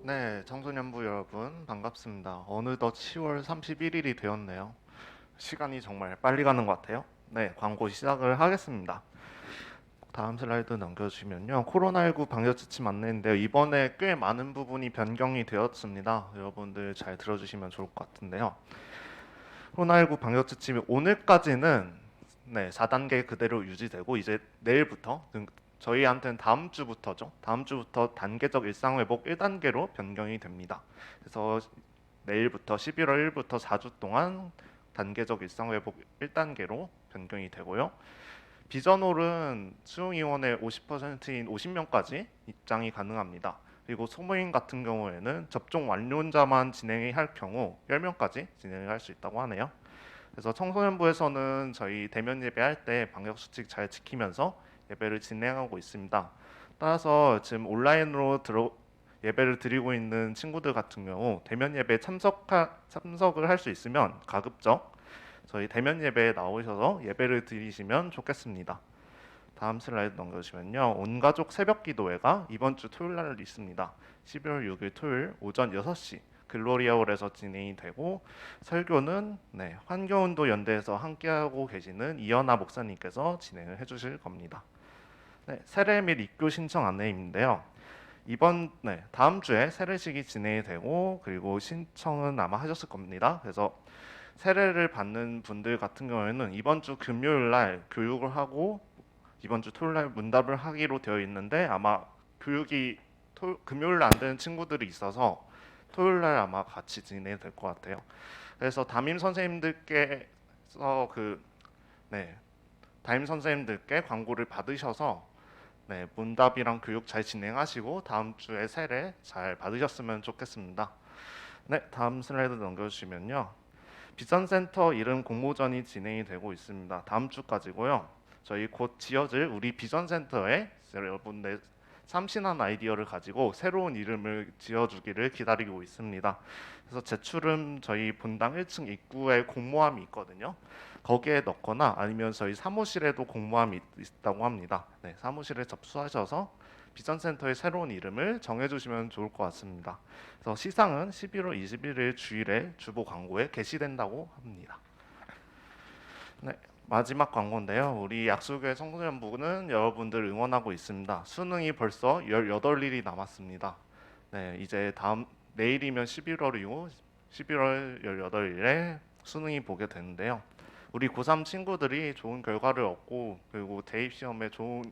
Speaker 2: 네, 청소년부 여러분 반갑습니다. 어느덧 10월 31일이 되었네요. 시간이 정말 빨리 가는 것 같아요. 네, 광고 시작을 하겠습니다. 다음 슬라이드 넘겨주시면요. 코로나19 방역 지침 안내인데요. 이번에 꽤 많은 부분이 변경이 되었습니다. 여러분들 잘 들어주시면 좋을 것 같은데요. 코로나19 방역 지침이 오늘까지는 4단계 그대로 유지되고 이제 내일부터 저희한테는 다음 주부터죠. 다음 주부터 단계적 일상 회복 1단계로 변경이 됩니다. 그래서 내일부터 11월 1일부터 4주 동안 단계적 일상 회복 1단계로 변경이 되고요. 비전홀은 수용 인원의 50%인 50명까지 입장이 가능합니다. 그리고 소모임 같은 경우에는 접종 완료자만 진행할 경우 10명까지 진행을 할 수 있다고 하네요. 그래서 청소년부에서는 저희 대면 예배할 때 방역 수칙 잘 지키면서 예배를 진행하고 있습니다. 따라서 지금 온라인으로 예배를 드리고 있는 친구들 같은 경우 대면 예배에 참석을 할 수 있으면 가급적 저희 대면 예배에 나오셔서 예배를 드리시면 좋겠습니다. 다음 슬라이드 넘겨주시면요. 온가족 새벽 기도회가 이번 주 토요일 날 있습니다. 12월 6일 토요일 오전 6시 글로리아홀에서 진행이 되고 설교는 환경운동 연대에서 함께하고 계시는 이연아 목사님께서 진행을 해주실 겁니다. 세례 및 입교 신청 안내인데요. 다음 주에 세례식이 진행이 되고 그리고 신청은 아마 하셨을 겁니다. 그래서 세례를 받는 분들 같은 경우에는 이번 주 금요일 날 교육을 하고 이번 주 토요일 날 문답을 하기로 되어 있는데 아마 교육이 금요일 날 안 되는 친구들이 있어서 토요일 날 아마 같이 진행이 될 것 같아요. 그래서 담임 선생님들께 광고를 받으셔서 문답이랑 교육 잘 진행하시고 다음 주에 세례 잘 받으셨으면 좋겠습니다. 다음 슬라이드 넘겨주시면요. 비전센터 이름 공모전이 진행이 되고 있습니다. 다음 주까지고요. 저희 곧 지어질 우리 비전센터에 여러분들 참신한 아이디어를 가지고 새로운 이름을 지어주기를 기다리고 있습니다. 그래서 제출은 저희 본당 1층 입구에 공모함이 있거든요. 거기에 넣거나 아니면 저희 사무실에도 공모함이 있다고 합니다. 사무실에 접수하셔서 비전센터의 새로운 이름을 정해주시면 좋을 것 같습니다. 그래서 시상은 11월 21일 주일에 주보 광고에 게시된다고 합니다. 마지막 광고인데요. 우리 약수교회 청소년부는 여러분들 응원하고 있습니다. 수능이 벌써 18일이 남았습니다. 이제 내일이면 11월 18일에 수능이 보게 되는데요. 우리 고3 친구들이 좋은 결과를 얻고 그리고 대입 시험에 좋은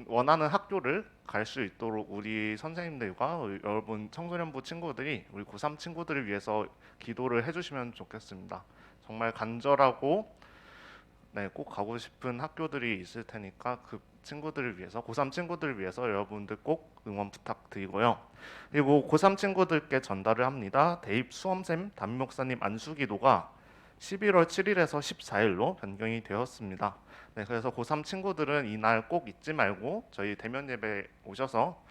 Speaker 2: 원하는 학교를 갈 수 있도록 우리 선생님들과 여러분 청소년부 친구들이 우리 고3 친구들을 위해서 기도를 해주시면 좋겠습니다. 정말 간절하고 꼭 가고 싶은 학교들이 있을 테니까 그 친구들을 위해서 고3 친구들을 위해서 여러분들 꼭 응원 부탁드리고요. 그리고 고3 친구들께 전달을 합니다. 대입 수험쌤 담임 목사님 안수기도가 11월 7일에서 14일로 변경이 되었습니다. 그래서 고3 친구들은 이날 꼭 잊지 말고 저희 대면 예배 오셔서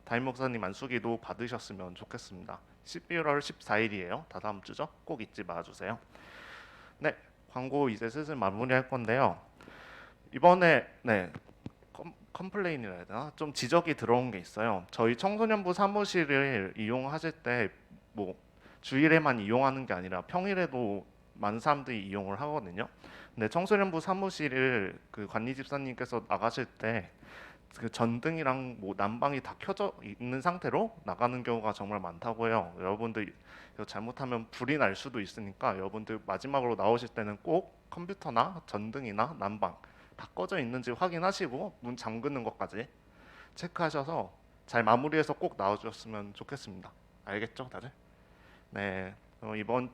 Speaker 2: 담임 목사님 안수기도 받으셨으면 좋겠습니다. 11월 14일이에요. 다다음 주죠. 꼭 잊지 말아주세요. 광고 이제 슬슬 마무리할 건데요. 이번에 컴플레인이라 해야 되나? 좀 지적이 들어온 게 있어요. 저희 청소년부 사무실을 이용하실 때 주일에만 이용하는 게 아니라 평일에도 많은 사람들이 이용을 하거든요. 근데 청소년부 사무실을 그 관리 집사님께서 나가실 때 그 전등이랑 뭐 난방이 다 켜져 있는 상태로 나가는 경우가 정말 많다고 해요. 여러분들 이거 잘못하면 불이 날 수도 있으니까 여러분들 마지막으로 나오실 때는 꼭 컴퓨터나 전등이나 난방 다 꺼져 있는지 확인하시고 문 잠그는 것까지 체크하셔서 잘 마무리해서 꼭 나와주셨으면 좋겠습니다. 알겠죠, 다들? 네, 이번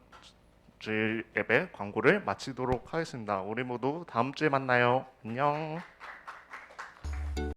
Speaker 2: 주일 예배 광고를 마치도록 하겠습니다. 우리 모두 다음 주에 만나요. 안녕.